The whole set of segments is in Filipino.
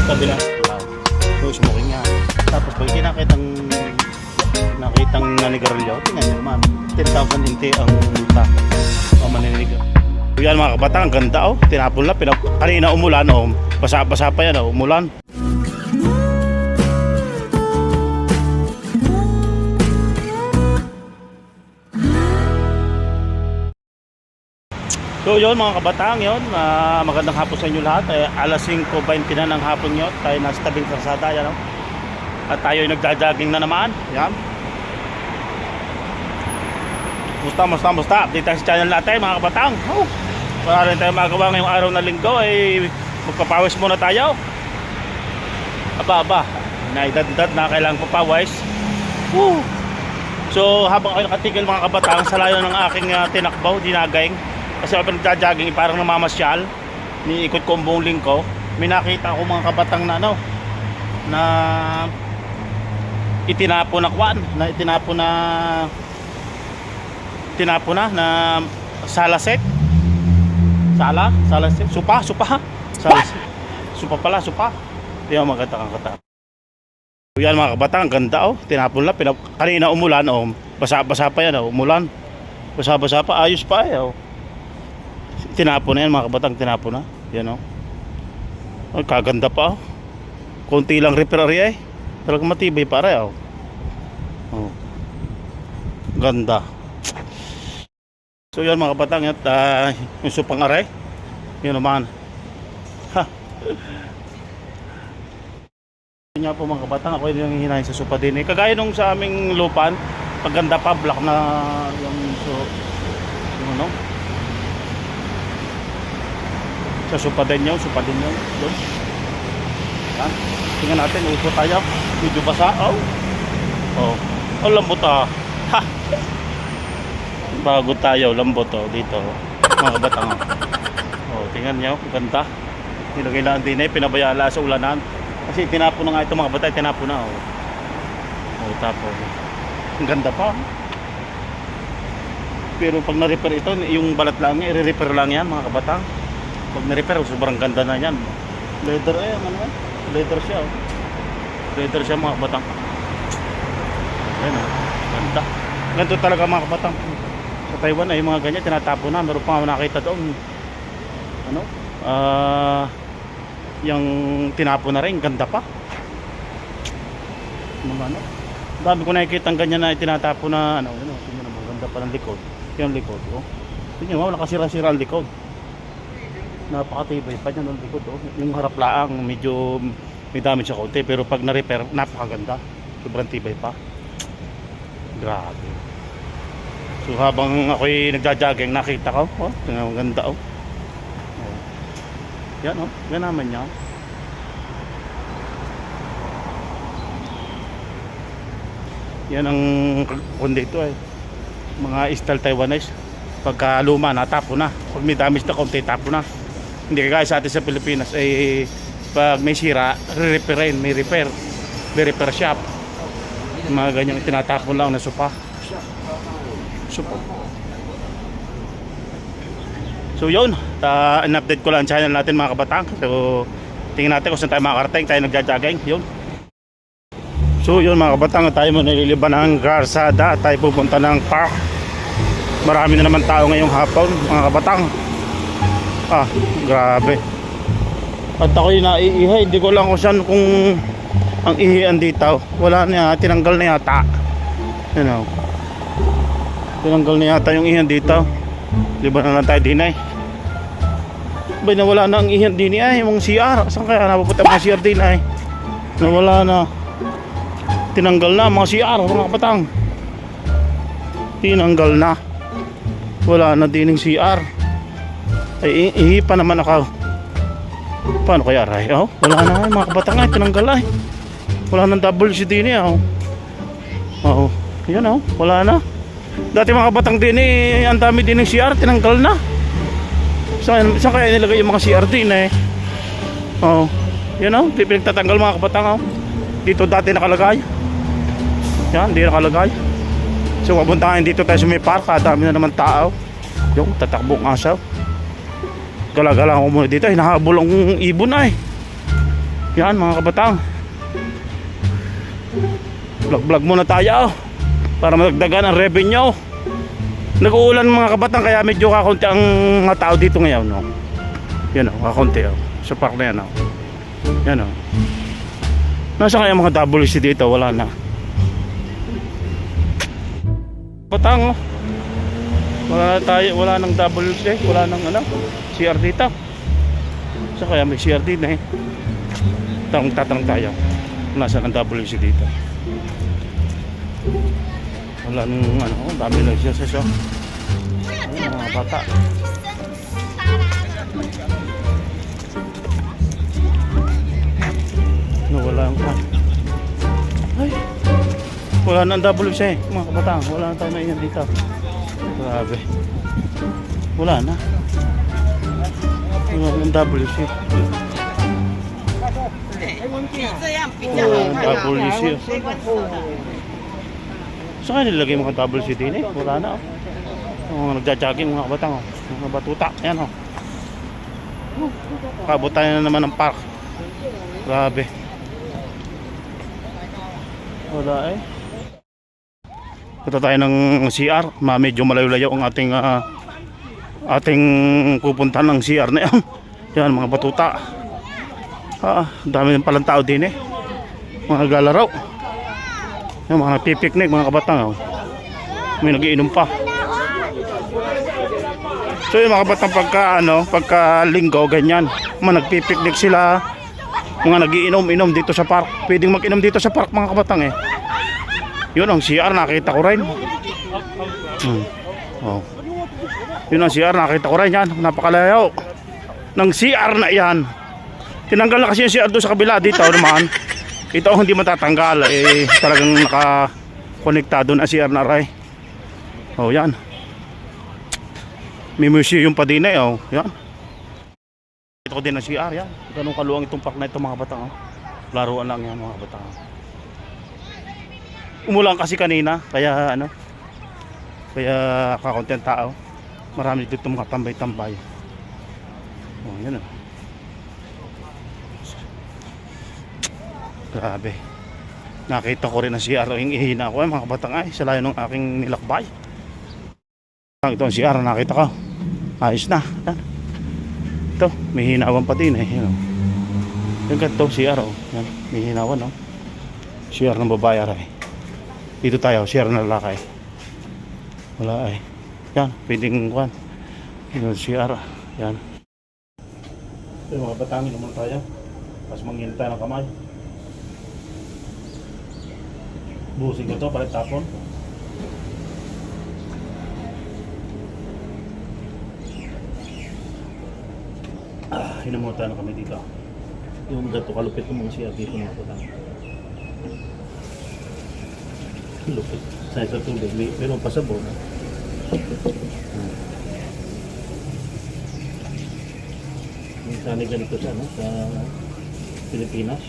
kabilang tulaw. So, smoking nga. Tapos pag nakitang nanigarilyo, tingnan nyo naman. 10,000 inti ang multa. O maninigarilyo. So, yan mga kabataan, ang ganda oh. Tinapon lang. Kanina umulan oh. Basa-basa pa yan oh. Umulan. So yun mga kabataan yun, magandang hapon sa inyo lahat. Alas 5:20 na ng hapon yun. Tayo nasa tabing kalsada yan, no? At tayo ay nagja-jogging na naman. Yan. Musta. Update tayo sa channel natin mga kabataan. Wala rin tayo magawa ngayong araw na linggo. Magpapawis muna tayo. Aba naidad na kailangan papawis. So habang ako nakatigil mga kabataan sa layo ng aking tinakbaw, dinagayng. Kasi ako nagja-jogging, parang namamasyal. Niikot ko ang buong lingko. May nakita ako mga kabatang na na itinapon na salaset. Salaset. Supa. Salaset. Supa. Yan maganda kang kata. Yan mga kabatang, ang ganda oh. Tinapon lang. Kanina umulan oh. Basa-basa pa yan oh. Umulan. Basa-basa pa. Ayos pa oh. Tinapon na yan mga kabatang, tinapon na. Yan o. Ay, kaganda pa o. Konti lang repair area Talagang matibay para o. Ganda. So yan mga kabatang, yung supang aray. Yun naman. Yun nga po mga kabatang, ako yung hinahin sa supa din kagaya nung sa aming lupan, pagganda pa, black na yung sa supa din yun doon. Yan. Tingnan natin, uso tayo. Medyo basa. Lambot bago tayo, lambot dito. Mga kabatang. Tingnan nyo, ganda. Nilagailaan din pinabayala sa ulanan. Kasi tinapon na nga ito mga batay, tinapon na. Tapos, ang ganda pa. Pero pag na-repair ito, yung balat lang, i-repair lang yan mga kabatang. Pag na-repair, sobrang ganda na yan. Leather leather siya leather siya mga kabatang. Ayan ganda. Ganito talaga mga kabatang. Sa Taiwan yung mga ganyan tinatapo na. Meron pa nga nakita doon yung tinapo na rin, ganda pa. Dami ko nakikita ang ganyan na tinatapo na tingnan mo, ganda pa ng likod. Yung likod tingnan mo, nakasira-sira ang likod. Napakatibay pa niya ng likod yung harap laang medyo may damage sa konti, pero pag na-repair napakaganda, sobrang tibay pa. Grabe. So habang ako'y nagja-jogging, nakita ko tingnan mo, ganda yan yan naman niya. Yan ang kundi ito mga style Taiwanese. Pagka luma natapo na, pag may damage na konti tapo na. Hindi kagaya sa atin sa Pilipinas pag may sira, re-repairin, may repair shop. Mga ganyang tinatapon lang na supa. So yun, in-update ko lang ang channel natin mga kabatang. So tingnan natin kung saan tayo makakarating. Tayo nagja-jogging, yun. So yun mga kabatang, tayo mo nililiban ng Garsada. Tayo pupunta ng park. Marami na naman tao ngayong hapon mga kabatang. Grabe. At ako'y naiihay, hindi ko lang kung ang ihian dito. Wala na, tinanggal na yata. Tinanggal na yata yung ihian dito. Liban na lang tayo din nawala na ang ihian din yung CR. Saan kaya napapunta mga CR din nawala na. Tinanggal na mga CR mga kapatang. Tinanggal na. Wala na din yung CR. Ihi pa naman ako. Paano kaya wala na mga kabatang tinanggal wala nang WC din yan wala na. Dati mga kabatang din ang dami din ng CR, tinanggal na. Saan kaya nilagay yung mga CR din yan pinagtatanggal mga kabatang dito dati nakalagay. Yan, hindi nakalagay. So mapuntahan dito tayo sa may park. Dami na naman tao. Yung tatakbong asaw. Gala-gala ako muna dito. Hinahabol ang ibon Yan mga kabatang. Vlog muna tayo para madagdagan ang revenue. Nag-uulan mga kabatang kaya medyo kakunti ang mga tao dito ngayon, no. Yan o, kakunti o. Sa park na yan o. Yan o. Nasa kaya mga WC dito? Wala na. Batang o. Wala na tayo, wala nang WC, wala nang ano, CR dito. Sa kaya may CR din eh. Tatanong tayo. Nasa ng WC dito. Wala nung ano, dami lang siya sa mga bata. Wala ang ay, wala na ang WC mga kabatang. Wala na tayo na iyan dito. Grabe. Wala na. Wala na ang WC. WC. Saan nilagay mga WC din eh? Wala na oh. Nagja-jogging mga kabatang oh. Mga batuta. Yan oh. Kabot tayo na naman ng park. Grabe. Wala eh. Punta tayo ng CR. Medyo malayo-layo ang ating pupuntahan ng CR na yan. Yan mga batuta. Dami ng palang tao din eh. Mga naglalaro. Yan mga nagpipiknik mga kabatang oh. May nagiinom pa. So yung mga kabatang pagka linggo ganyan, mga nagpipiknik sila. Mga nagiinom-inom dito sa park. Pwedeng mag-inom dito sa park mga kabatang eh. Yun ang CR nakita ko rin. Oh. Yun ang CR nakita ko rin yan. Napakalayo ng CR na yan. Tinanggal na kasi yung CR doon sa kabila. Dito naman ito hindi matatanggal eh, talagang naka-konektado na CR na aray. Oh yan. May museum pa din eh oh. Yan. Ito ko din ang CR yan. Ganun kaluwang itong park na ito mga batang oh. Laruan lang yan mga batang. Umulan kasi kanina kaya ano, kaya kakunti ang tao. Marami dito mga tambay-tambay. Oh yan oh. Grabe. Nakita ko rin ang CR yung ihina ko mga kabatang ay sa layo ng aking nilakbay. Ito ang CR nakita ko. Ayos na. Yan. Ito, may hinawan pa din eh. Yan, oh. Yung ganito CR oh. Yan, may hinawan oh. CR ng babae ay. Dito tayo, CR ng lalaki. Wala ay. Yan, pwedeng kuhan. Yung CR. Yan. Ito yung mga batangin naman tayo. Mas manginta ng kamay. Busin ko ito para tapon. Hinamutan na kami dito. Yung gato kalupit ng mga siya dito mga patang. Lupit. Sa isa tubig. Meron pa sabon. Minsan ganito sa Pilipinas.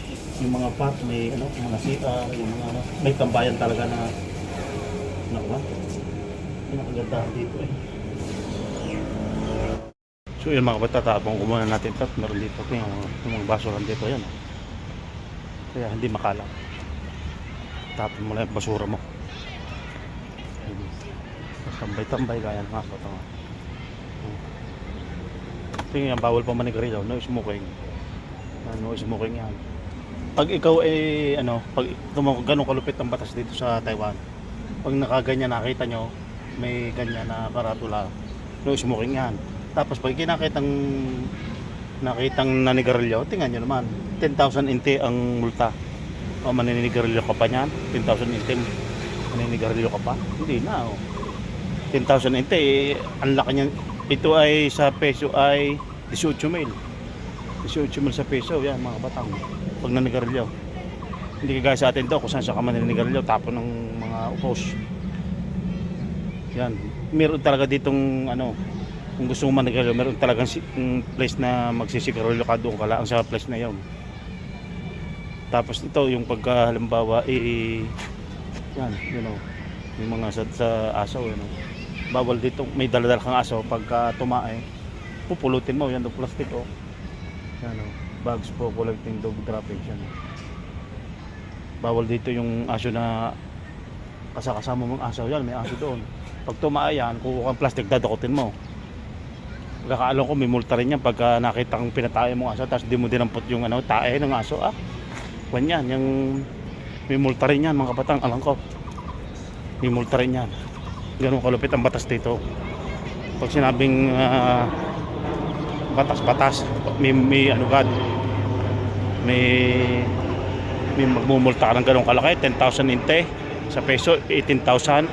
Yung mga park may mga CR, yung mga may tambayan talaga na nakuha. Yung nakagandahan dito eh. So yun mga batatabang kumuha natin ito. Meron dito yung mga basuran dito yan. Kaya hindi makalang. Tapon mo lang yung basura mo. Tambay-tambay kaya mga batang. Ito yung bawal pa manigarilyo. No smoking. No smoking yan. Pag ikaw ay pag ganun kalupit ang batas dito sa Taiwan, pag nakaganyan nakita nyo may ganyan na karatula, no smoking yan. Tapos pag nakitang naninigarilyo, tingnan nyo naman 10,000 NT ang multa. O maninigarilyo ka pa niyan, 10,000 NT maninigarilyo ka pa, hindi na 10,000 NT ang laki niyan. Ito ay sa peso ay 18,000 sa peso yan mga batang. Pag naninigarilyo, hindi kagaya sa atin daw kung saan sa ka maninigarilyo, tapon ng mga upos yan. Meron talaga ditong kung gusto mo manigarilyo, meron talagang place na magsisigarilyo ka, doon ka lang sa place na yun. Tapos ito yung pagka halimbawa yan yung mga sa asaw bawal dito, may daladala kang asaw, pagka tumae pupulutin mo yan ng plastic yan Bags for collecting dog trappings yan. Bawal dito yung aso na kasama mong aso yan, may aso doon. Pag tumaayan, kukuha kang plastic, dadakutin mo. Kakaalam ko may multa rin yan pagka nakita kang pinatae mong aso tapos di mo dinampot yung tae ng aso. Ganyan, yung may multa rin yan mga kapatang, alam ko. May multa rin yan. Ganun kalupit ang batas dito. Pag sinabing batas, may agad. May magmumulta ka ng ganun kalaki, 10,000 inte. Sa peso, 18,000.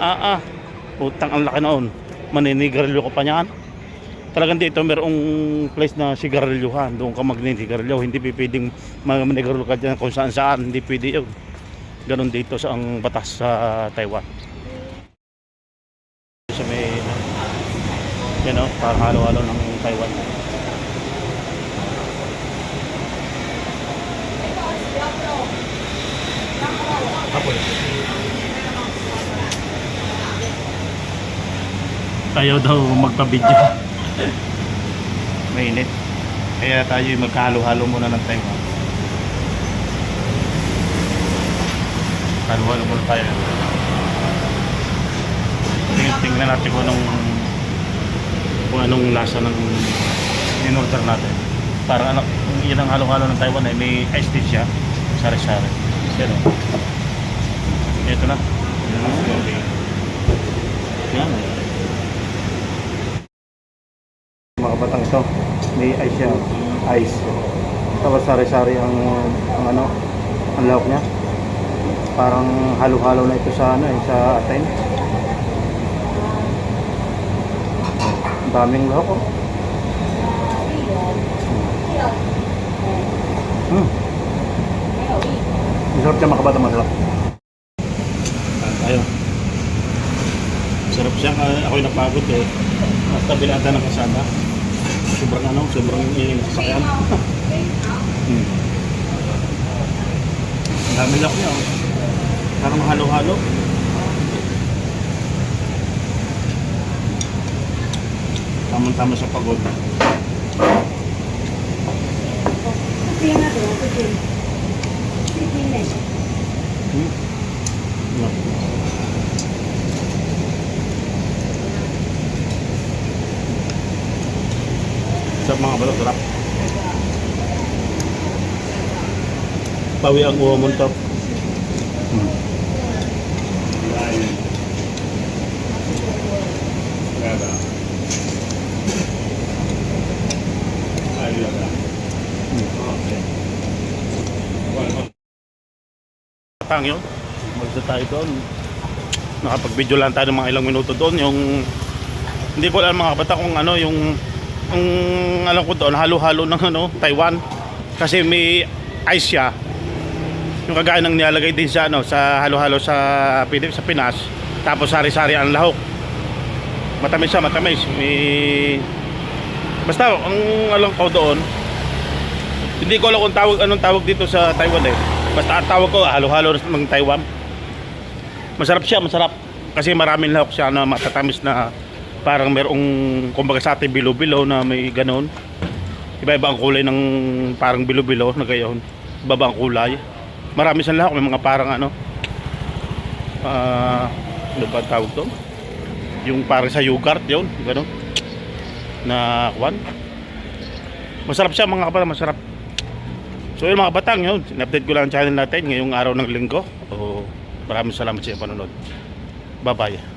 Utang ang laki noon. Maninigarilyo ko pa niyan. Talagang dito mayroong place na sigarilyuhan. Doon ka magninigarilyo. Hindi pwedeng manigarilyo ka dyan kung saan saan. Hindi pwede yun. Ganon dito sa ang batas sa Taiwan. Sa may parang halo-halo ng Taiwan. Tayo daw magpa-video. Mainit. Kaya tayo magkahalo-halo muna ng Taiwan. Halo-halo muna tayo. Tingnan natin kung anong lasa ng in-order natin. Para yun ang halo-halo ng Taiwan ay may iced tea siya. Sari-sari. Pero ito na. Yan. Mga batang ito, may ice siya. Ice. Tapos sari-sari ang lahok niya. Parang halo-halo na ito sa sa atin. Ang daming lahok. Masarap siya mga kabata, masarap. Ayun. Masarap siya. Ako'y napagod eh. Basta bilata ng kasada. Sobrang sasakyan. Ang dami lang niya. Parang halo-halo. Tama-tama sa pagod. Sa mga balot, sarap. Pawi ang uwa mo ito. Tang yun. Magsa tayo doon. Nakapag-video lang tayo ng mga ilang minuto doon. Yung hindi ko alam mga kabata kung yung alam ko doon halo-halo ng Taiwan. Kasi may ice siya. Yung kagaya ng nilalagay din sa sa halo-halo sa Pinas. Tapos sari-sari ang lahok. Matamis siya, matamis. Basta ang alam ko doon, hindi ko alam kung anong tawag dito sa Taiwan eh. Basta ang tawag ko halo-halo ng Taiwan. Masarap siya, masarap. Kasi maraming lahok siya na matatamis na parang merong kumbaga sa ating bilo-bilo na may ganon. Iba-iba ang kulay ng parang bilo-bilo na gayon. Iba-iba ang kulay. Marami siyang lahok, may mga parang ano ba tawag to? Yung parang sa yogurt yun, ganon. Na kwan. Masarap siya mga kapatid, masarap. So yun mga batang yun, in-update ko lang ang channel natin ngayong araw ng linggo. Maraming salamat sa panonood. Bye bye.